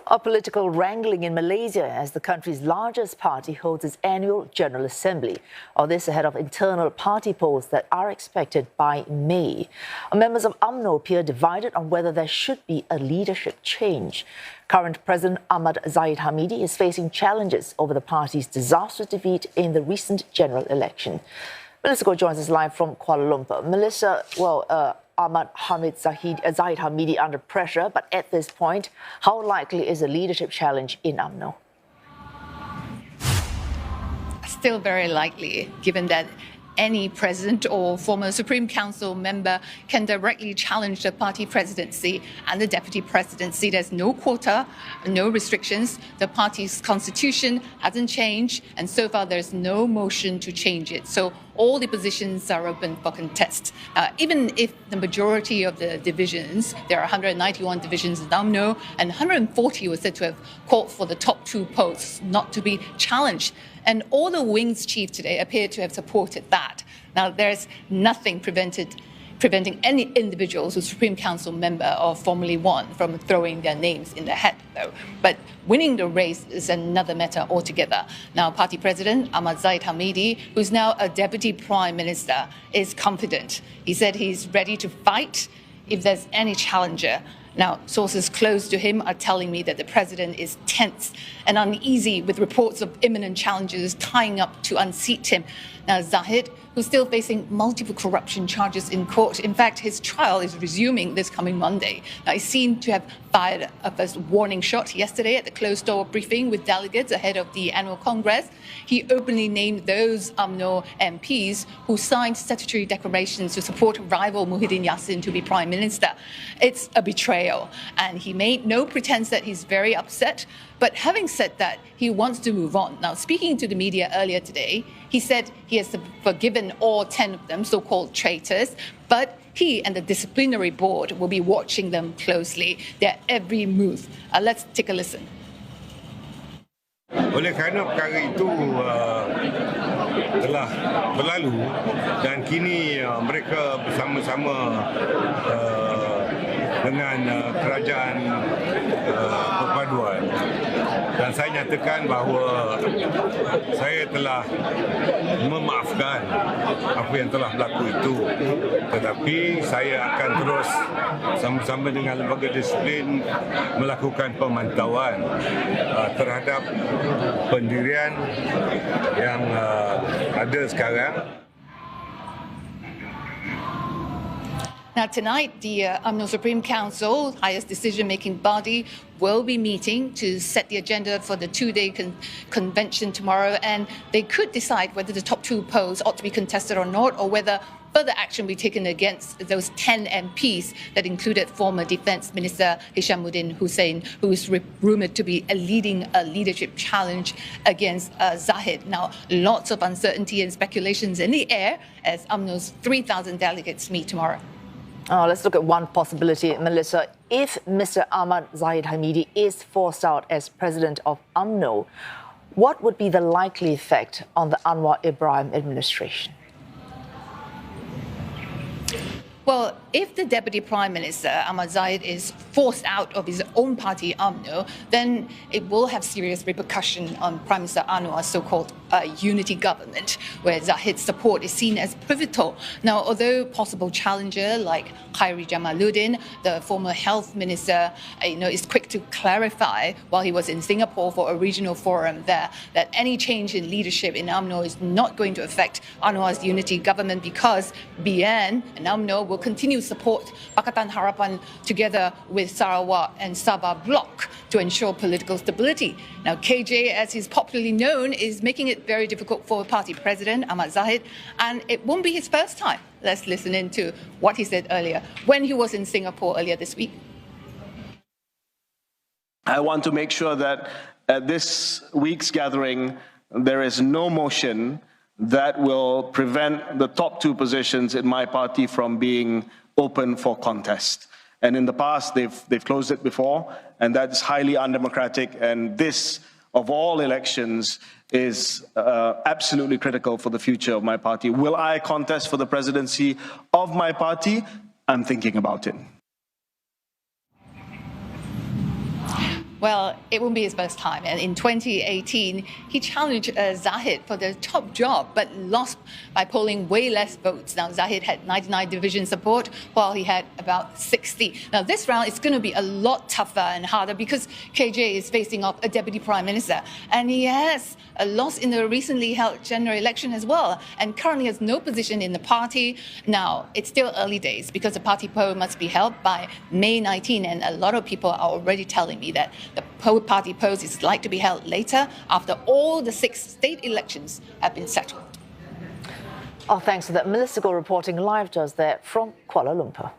A political wrangling in Malaysia as the country's largest party holds its annual General Assembly. All this ahead of internal party polls that are expected by May. Members of UMNO appear divided on whether there should be a leadership change. Current President Ahmad Zahid Hamidi is facing challenges over the party's disastrous defeat in the recent general election. Melissa Goh joins us live from Kuala Lumpur. Melissa, Ahmad Zahid Hamidi under pressure, but at this point, how likely is a leadership challenge in UMNO? Still very likely, given that any president or former Supreme Council member can directly challenge the party presidency and the deputy presidency. There's no quota, no restrictions. The party's constitution hasn't changed, and so far there's no motion to change it. So all the positions are open for contest. Even if the majority of the divisions, there are 191 divisions in UMNO, and 140 were said to have called for the top two posts not to be challenged. And all the wings chiefs today appear to have supported that. Now, there's nothing preventing any individuals who's Supreme Council member or formerly won from throwing their names in the hat, though. But winning the race is another matter altogether. Now, Party President Ahmad Zahid Hamidi, who's now a Deputy Prime Minister, is confident. He said he's ready to fight if there's any challenger. Now, sources close to him are telling me that the president is tense and uneasy with reports of imminent challenges tying up to unseat him. Now, Zahid, who's still facing multiple corruption charges in court. In fact, his trial is resuming this coming Monday. Now, he's seen to have fired a first warning shot yesterday at the closed-door briefing with delegates ahead of the annual Congress. He openly named those UMNO MPs who signed statutory declarations to support rival Muhyiddin Yassin to be Prime Minister. It's a betrayal, and he made no pretense that he's very upset. But having said that, he wants to move on. Now, speaking to the media earlier today, he said he has forgiven all 10 of them, so-called traitors, but he and the disciplinary board will be watching them closely, their every move. Let's take a listen. Oleh kerana perkara itu telah berlalu dan kini mereka bersama-sama dengan kerajaan perpaduan, dan saya nyatakan bahawa saya telah memaafkan apa yang telah berlaku itu, tetapi saya akan terus sama-sama dengan lembaga disiplin melakukan pemantauan terhadap pendirian yang ada sekarang. Now, tonight, the UMNO Supreme Council, highest decision-making body, will be meeting to set the agenda for the two-day convention tomorrow, and they could decide whether the top two posts ought to be contested or not, or whether further action be taken against those 10 MPs that included former Defence Minister Hishamuddin Hussein, who is rumoured to be leading a leadership challenge against Zahid. Now, lots of uncertainty and speculations in the air as UMNO's 3,000 delegates meet tomorrow. Let's look at one possibility, Melissa. If Mr. Ahmad Zahid Hamidi is forced out as president of UMNO, what would be the likely effect on the Anwar Ibrahim administration? Well, if the Deputy Prime Minister, Ahmad Zahid, is forced out of his own party, UMNO, then it will have serious repercussion on Prime Minister Anwar's so-called unity government, where Zahid's support is seen as pivotal. Now, although possible challenger like Khairi Jamaluddin, the former health minister, is quick to clarify while he was in Singapore for a regional forum there that any change in leadership in UMNO is not going to affect Anwar's unity government because BN and UMNO will continue to support Pakatan Harapan together with Sarawak and Sabah bloc to ensure political stability. Now, KJ, as he's popularly known, is making it very difficult for party president Ahmad Zahid, and it won't be his first time. Let's listen in to what he said earlier when he was in Singapore earlier this week. I want to make sure that at this week's gathering, there is no motion that will prevent the top two positions in my party from being open for contest. And in the past, they've closed it before, and that's highly undemocratic. And this, of all elections, is absolutely critical for the future of my party. Will I contest for the presidency of my party? I'm thinking about it. Well, it won't be his first time. And in 2018, he challenged Zahid for the top job, but lost by polling way less votes. Now, Zahid had 99 division support, while he had about 60. Now, this round is going to be a lot tougher and harder because KJ is facing off a deputy prime minister. And he has lost in the recently held general election as well, and currently has no position in the party. Now, it's still early days because the party poll must be held by May 19, and a lot of people are already telling me that the party polls is like to be held later after all the 6 state elections have been settled. Oh, thanks for that. Melissa Go reporting live to us there from Kuala Lumpur.